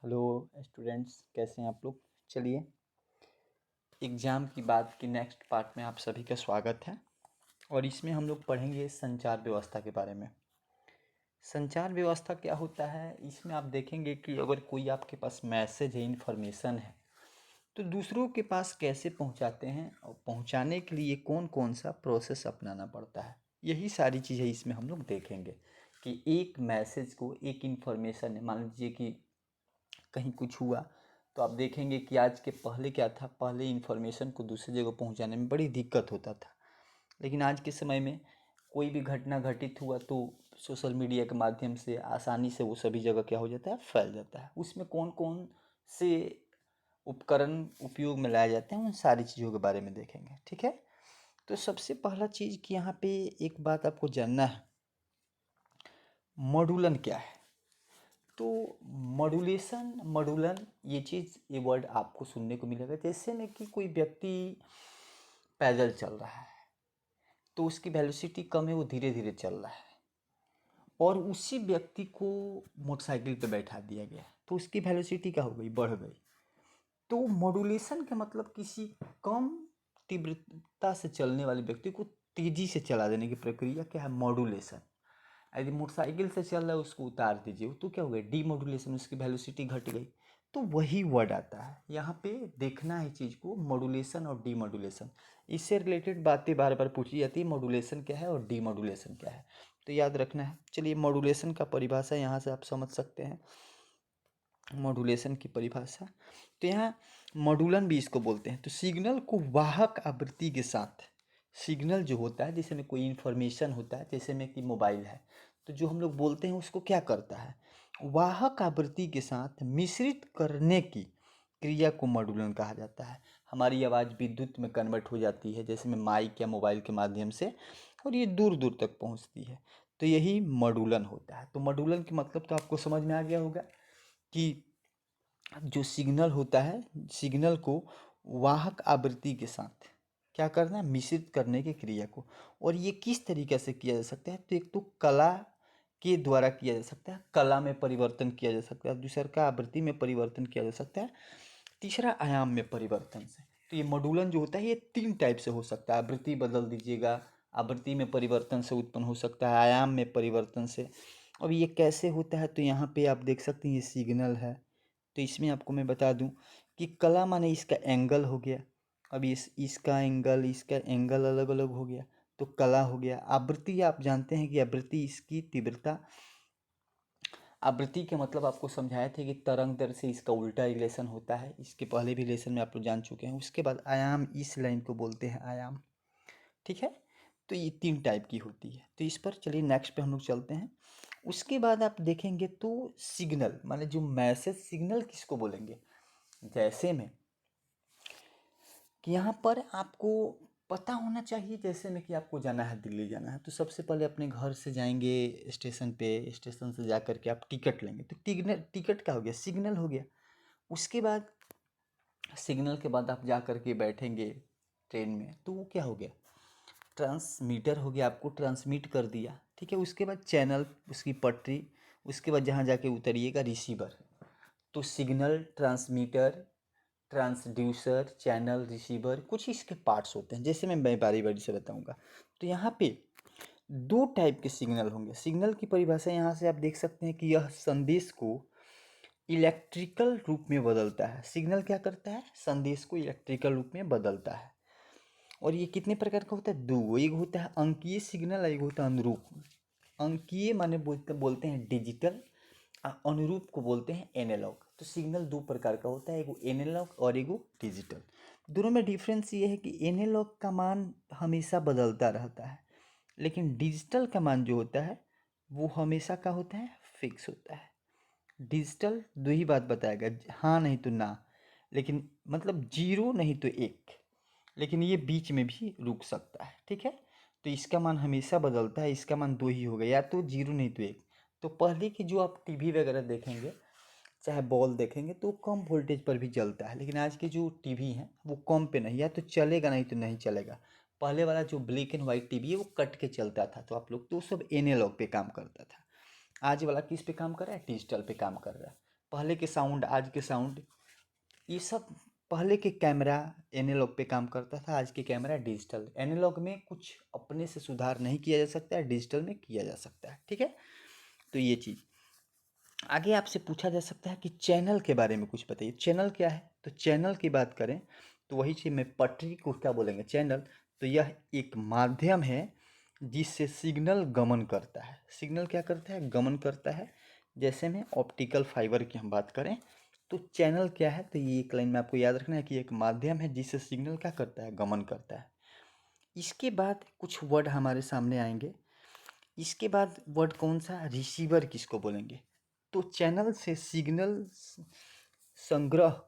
Hello students, कैसे हैं आप लोग। चलिए, एग्ज़ाम की बात की नेक्स्ट पार्ट में आप सभी का स्वागत है। और इसमें हम लोग पढ़ेंगे संचार व्यवस्था के बारे में। संचार व्यवस्था क्या होता है, इसमें आप देखेंगे कि अगर कोई आपके पास मैसेज है, इन्फॉर्मेशन है, तो दूसरों के पास कैसे पहुंचाते हैं और पहुंचाने के लिए कौन कौन सा प्रोसेस अपनाना पड़ता है। यही सारी चीज़ें इसमें हम लोग देखेंगे कि एक मैसेज को, एक इन्फॉर्मेशन है, मान लीजिए कि कहीं कुछ हुआ, तो आप देखेंगे कि आज के पहले क्या था, पहले इन्फॉर्मेशन को दूसरी जगह पहुंचाने में बड़ी दिक्कत होता था। लेकिन आज के समय में कोई भी घटना घटित हुआ तो सोशल मीडिया के माध्यम से आसानी से वो सभी जगह क्या हो जाता है, फैल जाता है। उसमें कौन कौन से उपकरण उपयोग में लाए जाते हैं, उन सारी चीज़ों के बारे में देखेंगे। ठीक है, तो सबसे पहला चीज़ कि यहाँ पे एक बात आपको जानना है, मॉड्यूलन क्या है। तो मॉड्यूलन ये वर्ड आपको सुनने को मिलेगा। जैसे में कि कोई व्यक्ति पैदल चल रहा है तो उसकी वेलोसिटी कम है, वो धीरे धीरे चल रहा है, और उसी व्यक्ति को मोटरसाइकिल पे बैठा दिया गया तो उसकी वेलोसिटी क्या हो गई, बढ़ गई। तो मॉड्यूलेशन का मतलब किसी कम तीव्रता से चलने वाले व्यक्ति को तेजी से चला देने की प्रक्रिया क्या है, मॉड्यूलेशन। यदि मोटरसाइकिल से चल रहा है उसको उतार दीजिए तो क्या हो गया, डीमॉड्यूलेशन, उसकी वेलोसिटी घट गई। तो वही वर्ड आता है यहाँ पे, देखना है चीज़ को, मॉड्यूलेशन और डीमॉड्यूलेशन। इससे रिलेटेड बातें बार बार पूछी जाती है, मॉड्यूलेशन क्या है और डीमॉड्यूलेशन क्या है, तो याद रखना है। चलिए, मॉड्यूलेशन का परिभाषा यहाँ से आप समझ सकते हैं। मॉड्यूलेशन की परिभाषा, तो यहाँ मॉड्यूलन भी इसको बोलते हैं। तो सिग्नल को वाहक आवृत्ति के साथ, सिग्नल जो होता है, जैसे में कोई इन्फॉर्मेशन होता है, जैसे में कि मोबाइल है, तो जो हम लोग बोलते हैं उसको क्या करता है, वाहक आवृत्ति के साथ मिश्रित करने की क्रिया को मॉड्यूलन कहा जाता है। हमारी आवाज़ विद्युत में कन्वर्ट हो जाती है, जैसे में माइक या मोबाइल के माध्यम से, और ये दूर दूर तक पहुंचती है, तो यही मॉड्यूलन होता है। तो मॉड्यूलन के मतलब तो आपको समझ में आ गया होगा कि जो सिग्नल होता है, सिग्नल को वाहक आवृत्ति के साथ क्या करना है, मिश्रित करने की क्रिया को। और ये किस तरीके से किया जा सकता है, तो एक तो कला के द्वारा किया जा सकता है, कला में परिवर्तन किया जा सकता है, दूसरा का आवृत्ति में परिवर्तन किया जा सकता है, तीसरा आयाम में परिवर्तन से। तो ये मॉड्यूलन जो होता है ये 3 टाइप से हो सकता है। आवृत्ति बदल दीजिएगा, आवृत्ति में परिवर्तन से उत्पन्न हो सकता है, आयाम में परिवर्तन से। अब ये कैसे होता है, तो यहाँ पे आप देख सकते हैं ये सिग्नल है। तो इसमें आपको मैं बता दूं कि कला माने इसका एंगल हो गया। अब इसका एंगल अलग अलग हो गया, तो कला हो गया। आवृत्ति आप जानते हैं कि आवृत्ति इसकी तीव्रता, आवृत्ति के मतलब आपको समझाए थे कि तरंग दर से इसका उल्टा रिलेशन होता है, इसके पहले भी रिलेशन में आप लोग जान चुके हैं। उसके बाद आयाम, इस लाइन को बोलते हैं आयाम। ठीक है, तो ये 3 टाइप की होती है। तो इस पर चलिए नेक्स्ट पे हम लोग चलते हैं। उसके बाद आप देखेंगे तो सिग्नल माने जो मैसेज, सिग्नल किसको बोलेंगे, जैसे में कि यहाँ पर आपको पता होना चाहिए, जैसे में कि आपको जाना है, दिल्ली जाना है, तो सबसे पहले अपने घर से जाएंगे स्टेशन पे, स्टेशन से जा करके आप टिकट लेंगे, तो टिकट क्या हो गया, सिग्नल हो गया। उसके बाद सिग्नल के बाद आप जा करके बैठेंगे ट्रेन में, तो वो क्या हो गया, ट्रांसमीटर हो गया, आपको ट्रांसमिट कर दिया। ठीक है, उसके बाद चैनल, उसकी पटरी, उसके बाद जहाँ जाके उतरिएगा रिसीवर। तो signal, transmitter, transducer, channel, receiver, कुछ इसके पार्ट्स होते हैं, जैसे मैं बारी बारी से बताऊंगा। तो यहाँ पे 2 टाइप के सिग्नल होंगे। सिग्नल की परिभाषा यहाँ से आप देख सकते हैं कि यह संदेश को इलेक्ट्रिकल रूप में बदलता है। सिग्नल क्या करता है, संदेश को इलेक्ट्रिकल रूप में बदलता है। और ये कितने प्रकार का होता है, 2। एक होता है अंकीय सिग्नल, एक होता है अनुरूप। अंकीय माने बोलते हैं डिजिटल, अनुरूप को बोलते हैं एनालॉग। तो सिग्नल 2 प्रकार का होता है, एगो एनालॉग और एगो डिजिटल। दोनों में डिफरेंस ये है कि एनालॉग का मान हमेशा बदलता रहता है, लेकिन डिजिटल का मान जो होता है वो हमेशा का होता है, फिक्स होता है। डिजिटल 2 ही बात बताएगा, हाँ नहीं तो ना, लेकिन मतलब 0 नहीं तो 1, लेकिन ये बीच में भी रुक सकता है। ठीक है, तो इसका मान हमेशा बदलता है, इसका मान 2 ही होगा, या तो 0 नहीं तो 1। तो पहले की जो आप टीवी वगैरह देखेंगे, चाहे बॉल देखेंगे, तो कम वोल्टेज पर भी चलता है, लेकिन आज के जो टीवी हैं वो कम पे नहीं, या तो चलेगा नहीं तो नहीं चलेगा। पहले वाला जो ब्लैक एंड वाइट टीवी है वो कट के चलता था, तो आप लोग तो सब एनालॉग पे काम करता था। आज वाला किस पे काम कर रहा है, डिजिटल पे काम कर रहा है। पहले के साउंड, आज के साउंड, ये सब पहले के कैमरा एनालॉग पे काम करता था, आज के कैमरा डिजिटल। एनालॉग में कुछ अपने से सुधार नहीं किया जा सकता है, डिजिटल में किया जा सकता है, ठीक है। तो ये चीज़ आगे आपसे पूछा जा सकता है कि चैनल के बारे में कुछ बताइए। चैनल क्या है? तो चैनल की बात करें तो वही चीज़ में पटरी को क्या बोलेंगे? चैनल। तो यह एक माध्यम है जिससे सिग्नल गमन करता है। सिग्नल क्या करता है? गमन करता है। जैसे में ऑप्टिकल फाइबर की हम बात करें तो चैनल क्या है? तो ये एक लाइन में आपको याद रखना है कि एक माध्यम है जिससे सिग्नल क्या करता है? गमन करता है। इसके बाद कुछ वर्ड हमारे सामने आएंगे। इसके बाद वर्ड कौन सा? रिसीवर किसको बोलेंगे? तो चैनल से सिग्नल संग्रह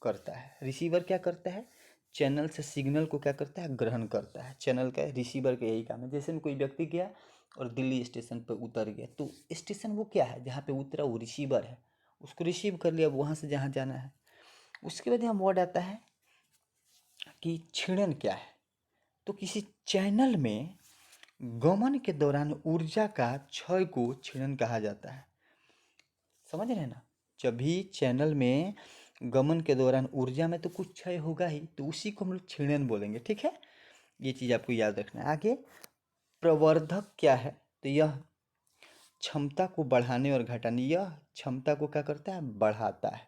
करता है। रिसीवर क्या करता है? चैनल से सिग्नल को क्या करता है? ग्रहण करता है। चैनल का, रिसीवर का यही काम है। जैसे में कोई व्यक्ति गया और दिल्ली स्टेशन पर उतर गया, तो स्टेशन वो क्या है? जहाँ पे उतरा वो रिसीवर है, उसको रिसीव कर लिया वहाँ से जहाँ जाना है। उसके बाद यहाँ वर्ड आता है कि क्षीणन क्या है? तो किसी चैनल में गमन के दौरान ऊर्जा का क्षय को क्षीणन कहा जाता है। समझ रहे हैं ना? जब भी चैनल में गमन के दौरान ऊर्जा में तो कुछ क्षय होगा ही, तो उसी को हम लोग क्षीणन बोलेंगे, ठीक है। ये चीज़ आपको याद रखना है। आगे प्रवर्धक क्या है? तो यह क्षमता को बढ़ाने और घटाने, यह क्षमता को क्या करता है? बढ़ाता है,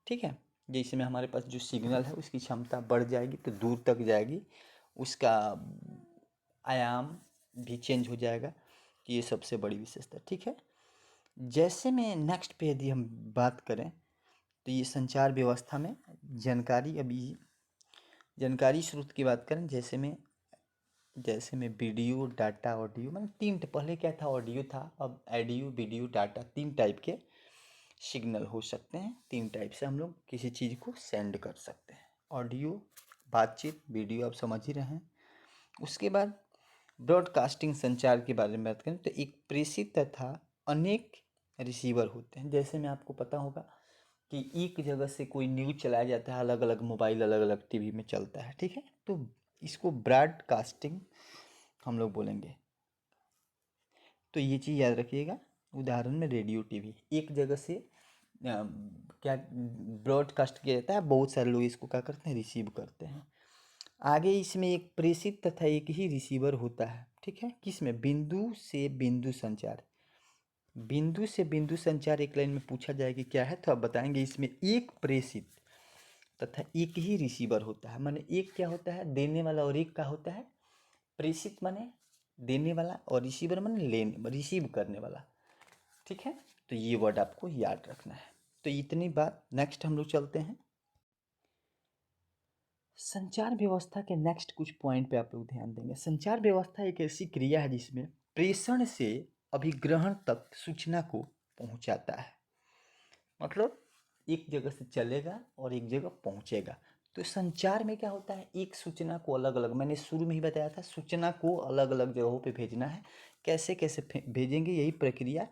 ठीक है। जैसे में हमारे पास जो सिग्नल है उसकी क्षमता बढ़ जाएगी तो दूर तक जाएगी, उसका आयाम भी चेंज हो जाएगा। ये सबसे बड़ी विशेषता, ठीक है। जैसे में नेक्स्ट पे यदि हम बात करें तो ये संचार व्यवस्था में जानकारी, अभी जानकारी स्रोत की बात करें, जैसे में वीडियो, डाटा, ऑडियो, मतलब तीन। पहले क्या था? ऑडियो था, अब ऑडियो, वीडियो, डाटा, तीन टाइप के सिग्नल हो सकते हैं। तीन टाइप से हम लोग किसी चीज़ को सेंड कर सकते हैं। ऑडियो बातचीत, वीडियो आप समझ ही रहे हैं। उसके बाद ब्रॉडकास्टिंग संचार के बारे में बात करें तो एक प्रेषित तथा अनेक रिसीवर होते हैं। जैसे में आपको पता होगा कि एक जगह से कोई न्यूज़ चलाया जाता है, अलग अलग मोबाइल, अलग अलग टीवी में चलता है, ठीक है। तो इसको ब्रॉडकास्टिंग हम लोग बोलेंगे। तो ये चीज़ याद रखिएगा। उदाहरण में रेडियो, टीवी, एक जगह से क्या ब्रॉडकास्ट किया जाता है, बहुत सारे लोग इसको क्या करते हैं? रिसीव करते हैं। आगे इसमें एक प्रेषित तथा एक ही रिसीवर होता है, ठीक है। किसमें? बिंदु से बिंदु संचार। बिंदु से बिंदु संचार एक लाइन में पूछा जाए कि क्या है, तो आप बताएंगे इसमें एक प्रेषित तथा एक ही रिसीवर होता है। माने एक क्या होता है? देने वाला, और एक का होता है प्रेषित, माने देने वाला, और रिसीवर माने लेने, रिसीव करने वाला, ठीक है। तो ये वर्ड आपको याद रखना है। तो इतनी बात। नेक्स्ट हम लोग चलते हैं संचार व्यवस्था के नेक्स्ट कुछ पॉइंट पे आप लोग ध्यान देंगे। संचार व्यवस्था एक ऐसी क्रिया है जिसमें प्रेषण से अभिग्रहण तक सूचना को पहुंचाता है। मतलब एक जगह से चलेगा और एक जगह पहुंचेगा। तो संचार में क्या होता है? एक सूचना को अलग अलग, मैंने शुरू में ही बताया था, सूचना को अलग अलग जगहों पे भेजना है। कैसे कैसे भेजेंगे, यही प्रक्रिया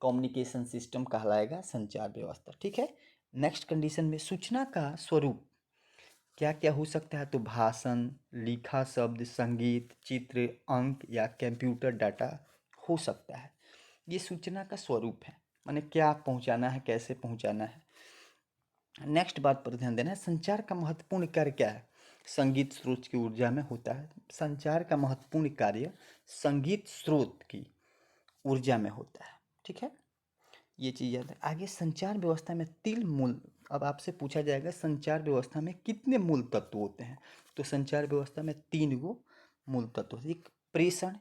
कम्युनिकेशन सिस्टम कहलाएगा, संचार व्यवस्था, ठीक है। नेक्स्ट कंडीशन में सूचना का स्वरूप क्या क्या हो सकता है? तो भाषण, लिखा शब्द, संगीत, चित्र, अंक या कंप्यूटर डाटा हो सकता है। ये सूचना का स्वरूप है, माने क्या पहुंचाना है, कैसे पहुंचाना है। नेक्स्ट बात पर ध्यान देना है, संचार का महत्वपूर्ण कार्य क्या है? संगीत स्रोत की ऊर्जा में होता है। संचार का महत्वपूर्ण कार्य संगीत स्रोत की ऊर्जा में होता है, ठीक है। ये चीज़ याद है। आगे संचार व्यवस्था में तीन मूल, अब आपसे पूछा जाएगा संचार व्यवस्था में कितने मूल तत्व होते हैं? तो संचार व्यवस्था में तीन गो मूल तत्व होते हैं। एक प्रेषण,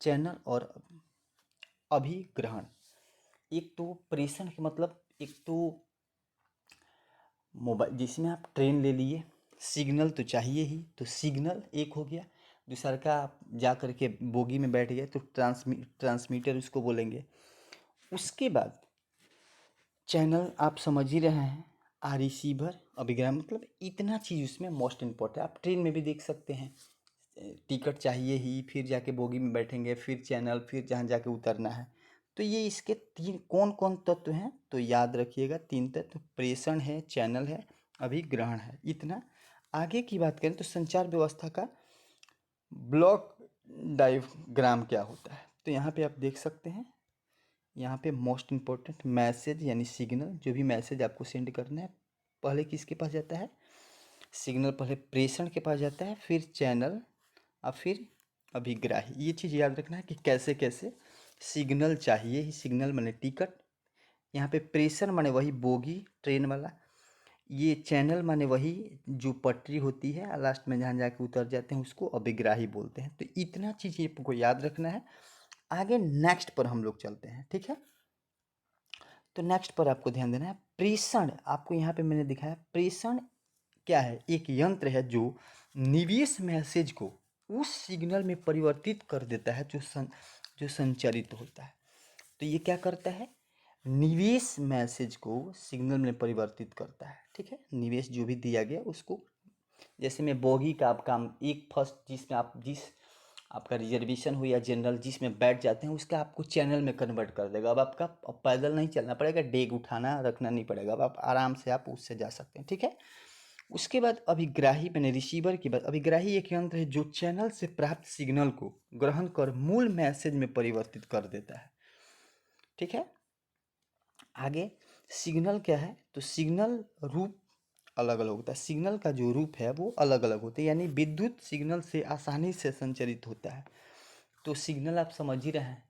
चैनल और अभिग्रहण। एक तो प्रेषण के मतलब, एक तो मोबाइल, जिसमें आप ट्रेन ले लिए, सिग्नल तो चाहिए ही, तो सिग्नल एक हो गया। दूसरा का आप जा कर के बोगी में बैठ गए तो ट्रांसमीटर उसको बोलेंगे। उसके बाद चैनल आप समझ ही रहे हैं, रिसीवर, अभिग्रहण, मतलब इतना चीज़ उसमें मोस्ट इम्पोर्टेंट है। आप ट्रेन में भी देख सकते हैं, टिकट चाहिए ही, फिर जाके बोगी में बैठेंगे, फिर चैनल, फिर जहाँ जाके उतरना है। तो ये इसके तीन कौन कौन तत्व हैं? तो याद रखिएगा, तीन तत्व, प्रेषण है, चैनल है, अभिग्रहण है, इतना। आगे की बात करें तो संचार व्यवस्था का ब्लॉक डायग्राम क्या होता है? तो यहाँ पे आप देख सकते हैं यहाँ पे मोस्ट इम्पोर्टेंट मैसेज यानी सिग्नल, जो भी मैसेज आपको सेंड करना है पहले किसके पास जाता है, सिग्नल पहले प्रेषण के पास जाता है, फिर चैनल और फिर अभिग्राही। ये चीज़ याद रखना है कि कैसे कैसे सिग्नल चाहिए ही, सिग्नल माने टिकट, यहाँ पे प्रेषण माने वही बोगी ट्रेन वाला, ये चैनल माने वही जो पटरी होती है और लास्ट में जहाँ जाके उतर जाते हैं उसको अभिग्राही बोलते हैं। तो इतना चीज़ ये आपको याद रखना है। आगे नेक्स्ट पर हम लोग चलते हैं, ठीक है। तो नेक्स्ट पर आपको ध्यान देना है प्रेषण। आपको यहाँ पे मैंने दिखाया प्रेषण क्या है, एक यंत्र है जो निवेश मैसेज को उस सिग्नल में परिवर्तित कर देता है जो संचारित होता है। तो ये क्या करता है, निवेश मैसेज को सिग्नल में परिवर्तित करता है, ठीक है। निवेश जो भी दिया गया उसको, जैसे मैं बोगी का आप काम एक फर्स्ट जिसमें आप जिस आपका रिजर्वेशन हो या जनरल जिसमें बैठ जाते हैं उसका आपको चैनल में कन्वर्ट कर देगा। अब पैदल नहीं चलना पड़ेगा, डेग उठाना रखना नहीं पड़ेगा, अब आप आराम से आप उससे जा सकते हैं, ठीक है। उसके बाद अभिग्राही मैंने रिसीवर की बात, अभिग्राही एक यंत्र है जो चैनल से प्राप्त सिग्नल को ग्रहण कर मूल मैसेज में परिवर्तित कर देता है, ठीक है। आगे सिग्नल क्या है, तो सिग्नल रूप अलग अलग होता है, सिग्नल का जो रूप है वो अलग अलग होता है, यानी विद्युत सिग्नल से आसानी से संचरित होता है। तो सिग्नल आप समझ ही रहे हैं,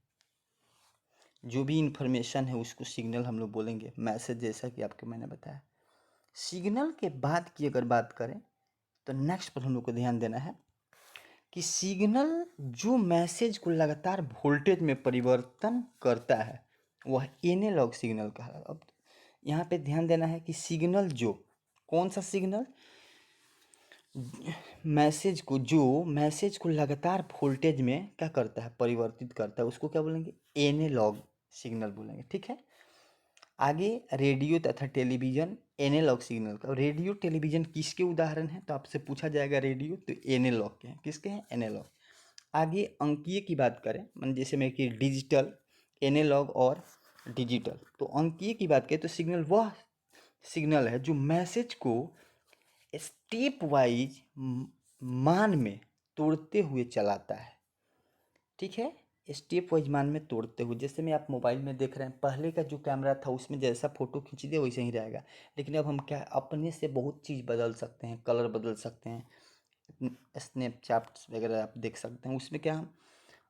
जो भी इंफॉर्मेशन है उसको सिग्नल हम लोग बोलेंगे, मैसेज जैसा कि आपको मैंने बताया। सिग्नल के बाद की अगर बात करें तो नेक्स्ट पर हम लोग को ध्यान देना है कि सिग्नल जो मैसेज को लगातार वोल्टेज में परिवर्तन करता है वह एनालॉग सिग्नल कहा। अब यहाँ पे ध्यान देना है कि सिग्नल जो कौन सा सिग्नल, मैसेज को लगातार वोल्टेज में क्या करता है, परिवर्तित करता है, उसको क्या बोलेंगे, एनालॉग सिग्नल बोलेंगे, ठीक है। आगे रेडियो तथा टेलीविजन एनालॉग सिग्नल का, रेडियो टेलीविजन किसके उदाहरण हैं, तो आपसे पूछा जाएगा रेडियो तो एनालॉग के हैं, किसके हैं, एनालॉग। आगे अंकीय की बात करें, मान जैसे मैं कि डिजिटल, एनालॉग और डिजिटल, तो अंकीय की बात करें तो सिग्नल वह सिग्नल है जो मैसेज को स्टेप वाइज मान में तोड़ते हुए चलाता है, ठीक है। स्टेप वाइज मान में तोड़ते हुए, जैसे में आप मोबाइल में देख रहे हैं पहले का जो कैमरा था उसमें जैसा फ़ोटो खींच दे वैसे ही रहेगा, लेकिन अब हम क्या अपने से बहुत चीज़ बदल सकते हैं, कलर बदल सकते हैं, स्नैपचैट्स वगैरह आप देख सकते हैं, उसमें क्या हम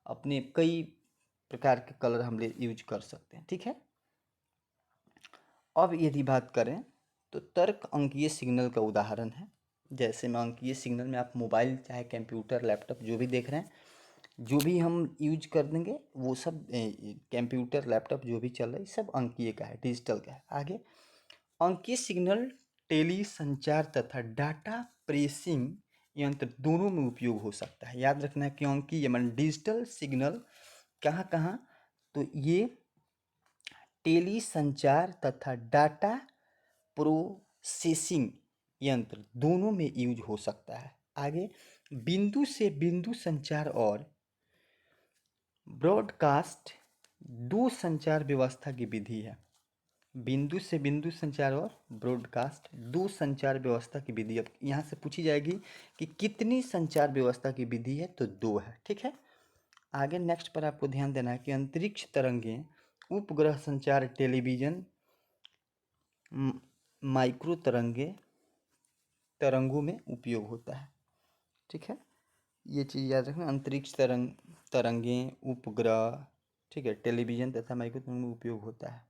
अपने कई प्रकार के कलर हम यूज कर सकते हैं, ठीक है। अब यदि बात करें तो तर्क अंकीय सिग्नल का उदाहरण है, जैसे में अंकीय सिग्नल में आप मोबाइल चाहे कंप्यूटर लैपटॉप जो भी देख रहे हैं, जो भी हम यूज कर देंगे वो सब कंप्यूटर लैपटॉप जो भी चल रहा है सब अंकीय का है, डिजिटल का है। आगे अंकीय सिग्नल टेली संचार तथा डाटा प्रेसिंग यंत्र दोनों में उपयोग हो सकता है। याद रखना है कि अंकीय मान डिजिटल सिग्नल कहाँ कहाँ, तो ये टेली संचार तथा डाटा प्रोसेसिंग यंत्र दोनों में यूज हो सकता है। आगे बिंदु से बिंदु संचार और ब्रॉडकास्ट दो संचार व्यवस्था की विधि है। बिंदु से बिंदु संचार और ब्रॉडकास्ट दो संचार व्यवस्था की विधि। अब यहाँ से पूछी जाएगी कि कितनी संचार व्यवस्था की विधि है, तो दो है, ठीक है। आगे नेक्स्ट पर आपको ध्यान देना है कि अंतरिक्ष तरंगें उपग्रह संचार टेलीविजन माइक्रो तरंगों में उपयोग होता है, ठीक है। ये चीज़ याद रखना, अंतरिक्ष तरंगें उपग्रह, ठीक है, टेलीविजन तथा माइक्रो तरंगों में उपयोग होता है।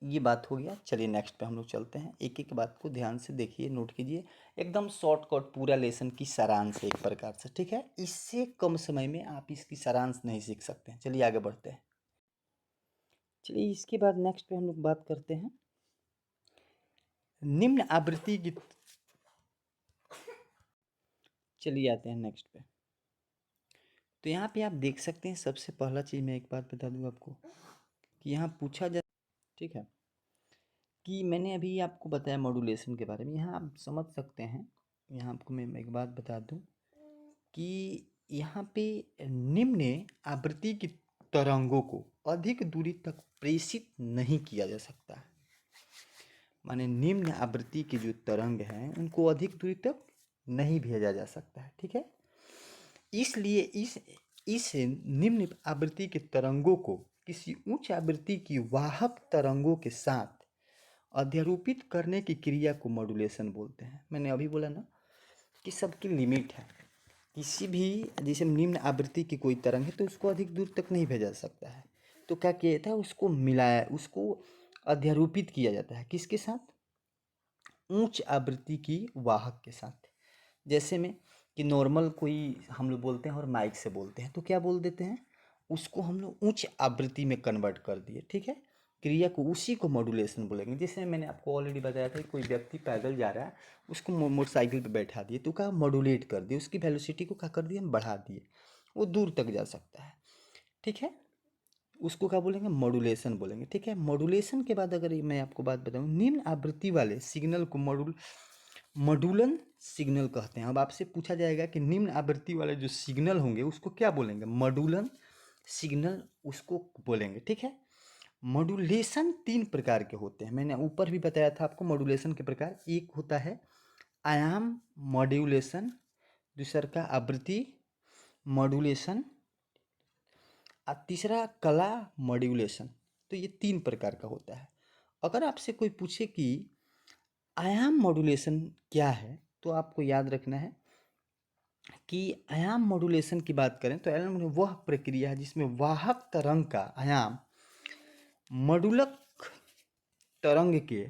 ये बात हो गया। चलिए नेक्स्ट पे हम लोग चलते हैं, एक एक बात को ध्यान से देखिए, नोट कीजिए, एकदम शॉर्टकट पूरा लेसन की सारांश एक प्रकार से, ठीक है। इससे कम समय में आप इसकी सारांश नहीं सीख सकते हैं। चलिए आगे बढ़ते हैं। चलिए इसके बाद नेक्स्ट पे हम लोग बात करते हैं निम्न आवृत्ति की। चलिए आते हैं नेक्स्ट पे। तो यहाँ पे आप देख सकते हैं, सबसे पहला चीज़ मैं एक बात बता दूँ आपको कि यहाँ पूछा जा, ठीक है, कि मैंने अभी आपको बताया मॉड्यूलेशन के बारे में, यहाँ आप समझ सकते हैं। यहाँ आपको मैं एक बात बता दूँ कि यहाँ पे निम्न आवृत्ति की तरंगों को अधिक दूरी तक प्रेषित नहीं किया जा सकता है। माने निम्न आवृत्ति की जो तरंग हैं उनको अधिक दूरी तक नहीं भेजा जा सकता है, ठीक है। इसलिए इस निम्न आवृत्ति के तरंगों को किसी उच्च आवृत्ति की वाहक तरंगों के साथ अध्यारोपित करने की क्रिया को मॉड्यूलेशन बोलते हैं। मैंने अभी बोला ना कि सबकी लिमिट है। किसी भी जैसे निम्न आवृत्ति की कोई तरंग है तो उसको अधिक दूर तक नहीं भेजा सकता है, तो क्या किया जाता है, उसको मिलाया, उसको अध्यारोपित किया जाता है। किसके साथ? उच्च आवृत्ति की वाहक के साथ। जैसे में कि नॉर्मल कोई हम लोग बोलते हैं और माइक से बोलते हैं तो क्या बोल देते हैं, उसको हम लोग उच्च आवृत्ति में कन्वर्ट कर दिए, ठीक है, क्रिया को, उसी को मॉड्यूलेशन बोलेंगे। जैसे मैंने आपको ऑलरेडी बताया था कि कोई व्यक्ति पैदल जा रहा है, उसको मोटरसाइकिल पे बैठा दिए तो क्या मॉड्यूलेट कर दिए, उसकी वेलोसिटी को क्या कर दिए, हम बढ़ा दिए, वो दूर तक जा सकता है, ठीक है, उसको क्या बोलेंगे, मॉड्यूलेशन बोलेंगे, ठीक है। मॉड्यूलेशन के बाद अगर मैं आपको बात बताऊं, निम्न आवृत्ति वाले सिग्नल को मॉड्यूलन सिग्नल कहते हैं। अब आपसे पूछा जाएगा कि निम्न आवृत्ति वाले जो सिग्नल होंगे उसको क्या बोलेंगे, मॉड्यूलन सिग्नल उसको बोलेंगे, ठीक है। मॉड्यूलेशन 3 प्रकार के होते हैं, मैंने ऊपर भी बताया था आपको मॉड्यूलेशन के प्रकार। एक होता है आयाम मॉड्यूलेशन, दूसरा का आवृत्ति मॉड्यूलेशन, और तीसरा कला मॉड्यूलेशन। तो ये 3 प्रकार का होता है। अगर आपसे कोई पूछे कि आयाम मॉड्यूलेशन क्या है, तो आपको याद रखना है कि आयाम मॉड्यूलेशन की बात करें तो आयाम वह प्रक्रिया है जिसमें वाहक तरंग का आयाम मॉड्यूलक तरंग के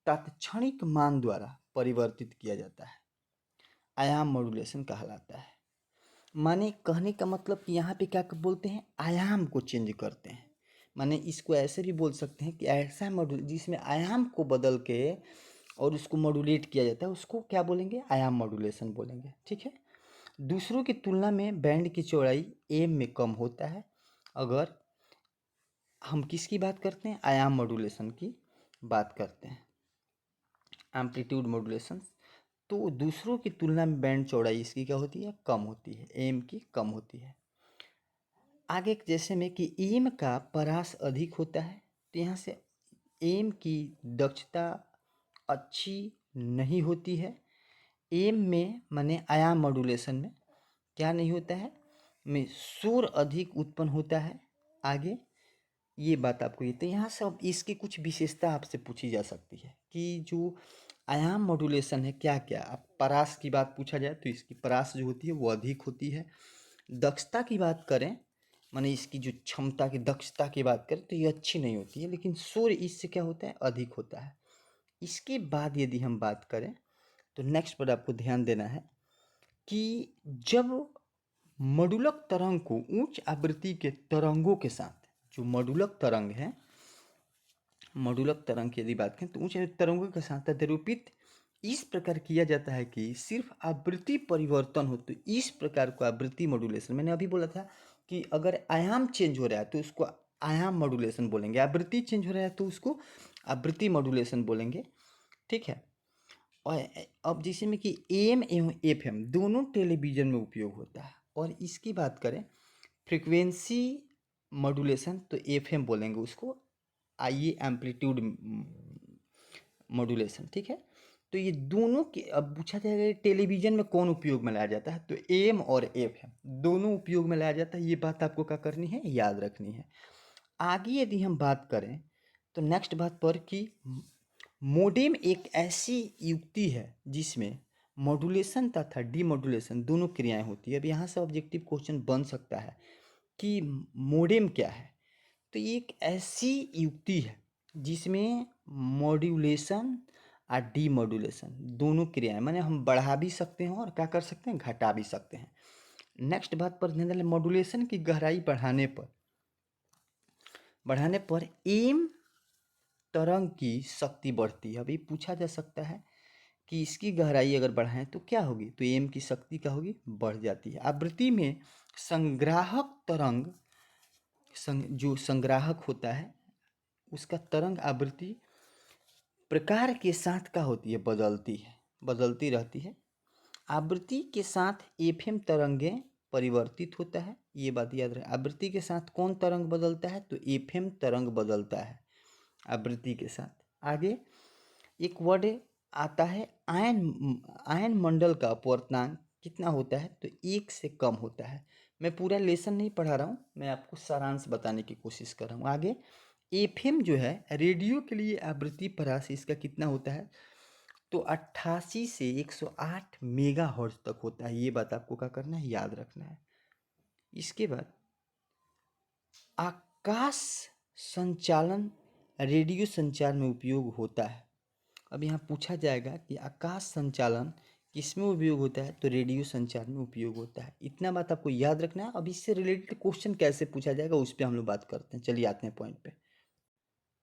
तात्क्षणिक मान द्वारा परिवर्तित किया जाता है, आयाम मॉड्यूलेशन कहलाता है। माने कहने का मतलब कि यहाँ पे क्या बोलते हैं, आयाम को चेंज करते हैं। माने इसको ऐसे भी बोल सकते हैं कि ऐसा मॉड्यूल जिसमें आयाम को बदल के और उसको मॉड्यूलेट किया जाता है, उसको क्या बोलेंगे, आयाम मॉड्यूलेशन बोलेंगे, ठीक है। दूसरों की तुलना में बैंड की चौड़ाई एम में कम होता है। अगर हम किसकी बात करते हैं, आयाम मॉड्यूलेशन की बात करते हैं, एम्पलीट्यूड मॉड्यूलेशन, तो दूसरों की तुलना में बैंड चौड़ाई इसकी क्या होती है, कम होती है, एम की कम होती है। आगे जैसे में कि एम का परास अधिक होता है, तो यहाँ से एम की दक्षता अच्छी नहीं होती है। एम में माने आयाम मॉड्यूलेशन में क्या नहीं होता है, में शोर अधिक उत्पन्न होता है। आगे ये बात आपको ये, तो यहाँ से अब इसकी कुछ विशेषता आपसे पूछी जा सकती है कि जो आयाम मॉड्यूलेशन है क्या क्या। आप परास की बात पूछा जाए तो इसकी परास जो होती है वो अधिक होती है। दक्षता की बात करें, माने इसकी जो क्षमता की दक्षता की बात करें तो ये अच्छी नहीं होती है, लेकिन शोर इससे क्या होता है, अधिक होता है। इसके बाद यदि हम बात करें तो नेक्स्ट पर आपको ध्यान देना है कि जब मॉड्यूलक तरंग को उच्च आवृत्ति के तरंगों के साथ, जो मॉड्यूलक तरंग है, मॉड्यूलक तरंग की यदि बात करें तो उच्च तरंगों के साथ अध्यारोपित इस प्रकार किया जाता है कि सिर्फ आवृत्ति परिवर्तन हो, तो इस प्रकार को आवृत्ति मॉड्यूलेशन। मैंने अभी बोला था कि अगर आयाम चेंज हो रहा है तो उसको आयाम मॉड्यूलेशन बोलेंगे, आवृत्ति चेंज हो रहा है तो उसको आवृत्ति मॉड्यूलेशन बोलेंगे, ठीक है। और अब जैसे में कि एम एवं एफएम दोनों टेलीविज़न में उपयोग होता है। और इसकी बात करें फ्रीक्वेंसी मॉड्यूलेशन तो एफएम बोलेंगे उसको, आइए एम्पलीट्यूड मॉड्यूलेशन, ठीक है। तो ये दोनों के अब पूछा जाएगा टेलीविज़न में कौन उपयोग में लाया जाता है, तो एम और एफएम दोनों उपयोग में लाया जाता है। ये बात आपको क्या करनी है, याद रखनी है। आगे यदि हम बात करें तो नेक्स्ट बात पर कि मोडेम एक ऐसी युक्ति है जिसमें मॉड्यूलेशन तथा डीमॉड्यूलेशन दोनों क्रियाएं होती है। अब यहाँ से ऑब्जेक्टिव क्वेश्चन बन सकता है कि मोडेम क्या है, तो ये एक ऐसी युक्ति है जिसमें मॉड्यूलेशन और डीमॉड्यूलेशन दोनों क्रियाएं, माने हम बढ़ा भी सकते हैं और क्या कर सकते हैं, घटा भी सकते हैं। नेक्स्ट बात पर ध्यान दें, मॉड्यूलेशन की गहराई बढ़ाने पर एम तरंग की शक्ति बढ़ती है। अभी पूछा जा सकता है कि इसकी गहराई अगर बढ़ाएं तो क्या होगी, तो एम की शक्ति क्या होगी, बढ़ जाती है। आवृत्ति में संग्राहक तरंग जो संग्राहक होता है उसका तरंग आवृत्ति प्रकार के साथ क्या होती है, बदलती रहती है। आवृत्ति के साथ एफएम तरंगें परिवर्तित होता है, ये बात याद रहे। आवृत्ति के साथ कौन तरंग बदलता है, तो एफएम तरंग बदलता है आवृत्ति के साथ। आगे एक वर्ड आता है आयन मंडल का अपवर्तनांक कितना होता है, तो 1 से कम होता है। मैं पूरा लेसन नहीं पढ़ा रहा हूँ, मैं आपको सारांश बताने की कोशिश कर रहा हूँ। आगे एफएम जो है रेडियो के लिए आवृत्ति परास इसका कितना होता है, तो 88 से 108 मेगा हर्ट्ज तक होता है। ये बात आपको क्या करना है, याद रखना है। इसके बाद आकाश संचालन रेडियो संचार में उपयोग होता है। अब यहाँ पूछा जाएगा कि आकाश संचालन किस में उपयोग होता है, तो रेडियो संचार में उपयोग होता है। इतना बात आपको याद रखना है। अब इससे रिलेटेड क्वेश्चन कैसे पूछा जाएगा उस पर हम लोग बात करते हैं। चलिए आते हैं पॉइंट पे।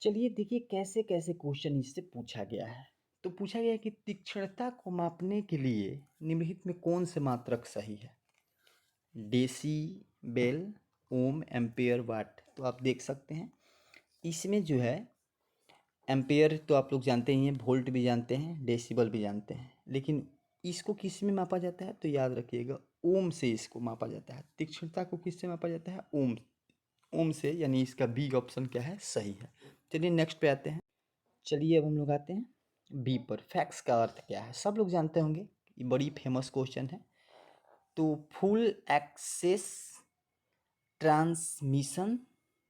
चलिए देखिए कैसे कैसे क्वेश्चन इससे पूछा गया है। तो पूछा गया है कि तीक्ष्णता को मापने के लिए निम्नलिखित में कौन से मात्रक सही है, डेसीबेल, ओम, एम्पेयर, वाट। तो आप देख सकते हैं इसमें जो है एम्पेयर तो आप लोग जानते ही हैं, वोल्ट भी जानते हैं, डेसिबल भी जानते हैं, लेकिन इसको किस में मापा जाता है, तो याद रखिएगा ओम से इसको मापा जाता है। तीक्ष्णता को किससे मापा जाता है, ओम, ओम से, यानी इसका बी ऑप्शन क्या है, सही है। चलिए नेक्स्ट पे आते हैं। चलिए अब हम लोग आते हैं बी पर। फैक्स का अर्थ क्या है, सब लोग जानते होंगे, ये बड़ी फेमस क्वेश्चन है। तो फुल एक्सेस ट्रांसमिशन,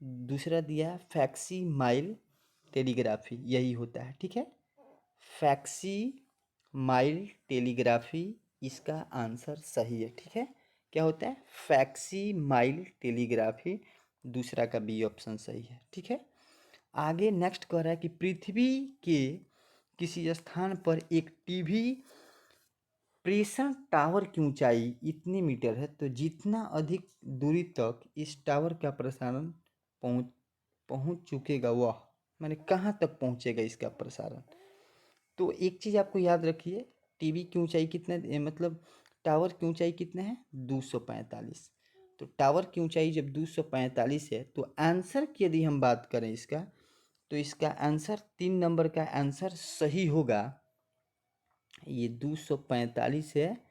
दूसरा दिया है फैक्सी माइल टेलीग्राफी, यही होता है, ठीक है। फैक्सी माइल टेलीग्राफी इसका आंसर सही है, ठीक है। क्या होता है, फैक्सी माइल टेलीग्राफी, दूसरा का बी ऑप्शन सही है, ठीक है। आगे नेक्स्ट कह रहा है कि पृथ्वी के किसी स्थान पर एक टीवी प्रेषण टावर की ऊंचाई इतने मीटर है, तो जितना अधिक दूरी तक इस टावर का प्रसारण पहुंच पहुंच चुकेगा, वह माने कहाँ तक पहुंचेगा इसका प्रसारण। तो एक चीज़ आपको याद रखिए, टीवी की ऊंचाई कितने, मतलब टावर की ऊंचाई कितना है, 245। तो टावर की ऊंचाई जब 245 है, तो आंसर की यदि हम बात करें इसका, तो इसका आंसर 3 नंबर का आंसर सही होगा। ये 245 है,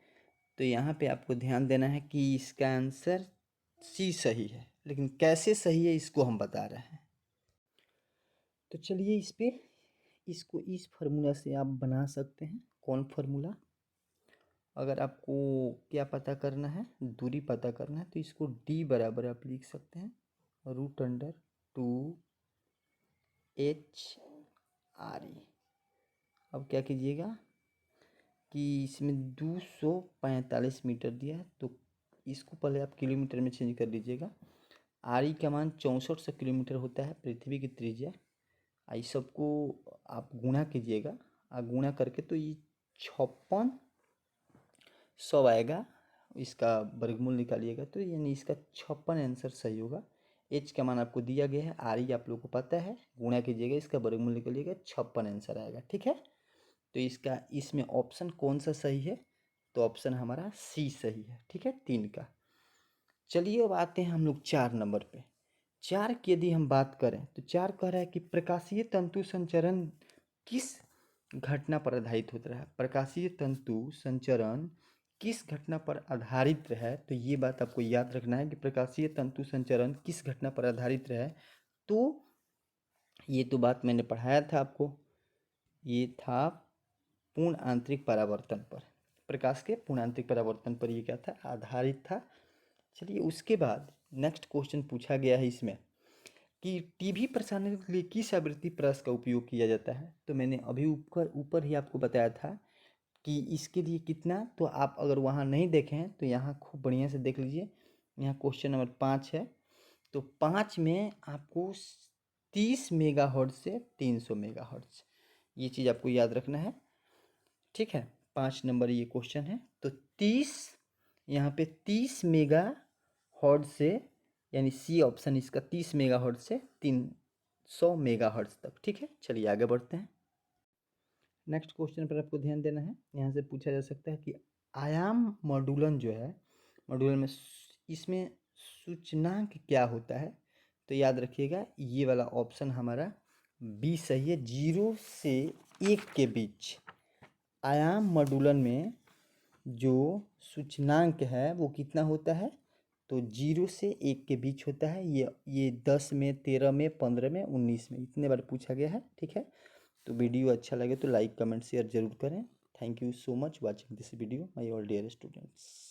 तो यहाँ पे आपको ध्यान देना है कि इसका आंसर सी सही है, लेकिन कैसे सही है इसको हम बता रहे हैं। तो चलिए इस पे इसको इस फार्मूला से आप बना सकते हैं। कौन फार्मूला, अगर आपको क्या पता करना है, दूरी पता करना है, तो इसको d बराबर आप लिख सकते हैं √2 H r। अब क्या कीजिएगा कि इसमें 245 मीटर दिया है, तो इसको पहले आप किलोमीटर में चेंज कर लीजिएगा। आर का मान 6400 किलोमीटर होता है पृथ्वी की त्रिज्या। आई सबको आप गुणा कीजिएगा, गुणा करके तो ये 5600 आएगा। इसका वर्गमूल निकालिएगा, तो यानी इसका 56 आंसर सही होगा। एच का मान आपको दिया गया है, आर आप लोगों को पता है, गुणा कीजिएगा, इसका वर्गमूल निकालिएगा, 56 आंसर आएगा, ठीक है। तो इसका इसमें ऑप्शन कौन सा सही है, तो ऑप्शन हमारा सी सही है, ठीक है, 3 का। चलिए अब आते हैं हम लोग 4 नंबर पे। 4 की यदि हम बात करें, तो 4 कह रहा है कि प्रकाशीय तंतु संचरण किस घटना पर आधारित होता है। प्रकाशीय तंतु संचरण किस घटना पर आधारित है, तो ये बात आपको याद रखना है कि प्रकाशीय तंतु संचरण किस घटना पर आधारित है। तो ये तो बात मैंने पढ़ाया था आपको, ये था पूर्ण आंतरिक परावर्तन पर, प्रकाश के पूर्ण आंतरिक परावर्तन पर ये क्या था, आधारित था। चलिए उसके बाद नेक्स्ट क्वेश्चन पूछा गया है इसमें कि टीवी प्रसारण के लिए किस आवृत्ति प्रकाश का उपयोग किया जाता है। तो मैंने अभी ऊपर ऊपर ही आपको बताया था कि इसके लिए कितना, तो आप अगर वहाँ नहीं देखे हैं तो यहाँ खूब बढ़िया से देख लीजिए। यहाँ क्वेश्चन नंबर 5 है, तो 5 में आपको 30 मेगाहर्ट्ज से 300 मेगाहर्ट्ज, ये चीज़ आपको याद रखना है, ठीक है। 5 नंबर ये क्वेश्चन है, तो 30 यहाँ पे 30 मेगा हर्ट्ज से, यानी सी ऑप्शन इसका 30 मेगा हर्ट्ज से 300 मेगा हर्ट्ज तक, ठीक है। चलिए आगे बढ़ते हैं। नेक्स्ट क्वेश्चन पर आपको ध्यान देना है। यहाँ से पूछा जा सकता है कि आयाम मॉड्यूलन जो है, मॉड्यूलन में इसमें सूचनांक क्या होता है, तो याद रखिएगा ये वाला ऑप्शन हमारा बी सही है, 0 से 1 के बीच। आयाम मॉड्यूलन में जो सूचनांक है वो कितना होता है, तो 0 से 1 के बीच होता है। ये 10 में, 13 में, 15 में, 19 में, इतने बार पूछा गया है, ठीक है। तो वीडियो अच्छा लगे तो लाइक कमेंट शेयर जरूर करें। Thank you so much watching this video my all dear students.